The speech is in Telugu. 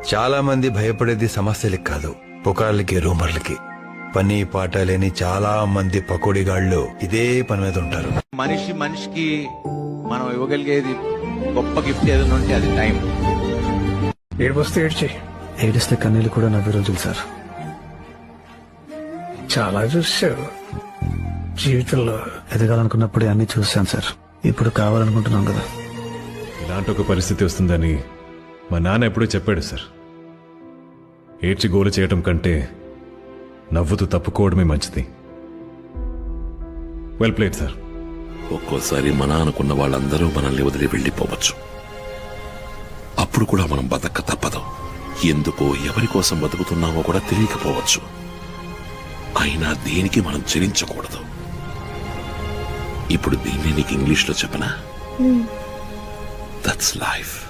చాలా మంది భయపడేది సమస్యలకి కాదు, పుకార్లకి, రూమర్లకి. పని పాట లేని చాలా మంది పకోడిగాళ్ళు ఇదే పని మీద ఉంటారు. మనిషికి మనం ఇవ్వగలిగేది గొప్ప గిఫ్ట్ ఏదైనా ఉంటే అది టైం. ఏడిపోస్తే ఏడ్చి, ఏడిస్తే కన్నీళ్ళు కూడా నవ్వే రోజులు సార్. చాలా చూసావు జీవితంలో. ఎదగాలనుకున్నప్పుడే అన్ని చూశాను సార్. ఇప్పుడు కావాలనుకుంటున్నాం కదా. ఇలాంటి ఒక పరిస్థితి వస్తుందని మా నాన్న ఎప్పుడూ చెప్పాడు సార్. ఏడ్చి గోలు చేయటం కంటే నవ్వుతూ తప్పుకోవడమే మంచిది. Well played sir. ఒక్కోసారి మన అనుకున్న వాళ్ళందరూ మనల్ని వదిలి వెళ్లిపోవచ్చు. అప్పుడు కూడా మనం బతక తప్పదు. ఎందుకో ఎవరి కోసం బతుకుతున్నామో కూడా తెలియకపోవచ్చు. అయినా దేనికి మనం చెల్లించకూడదు. ఇప్పుడు దీన్ని నీకు ఇంగ్లీష్లో చెప్పనా? That's life.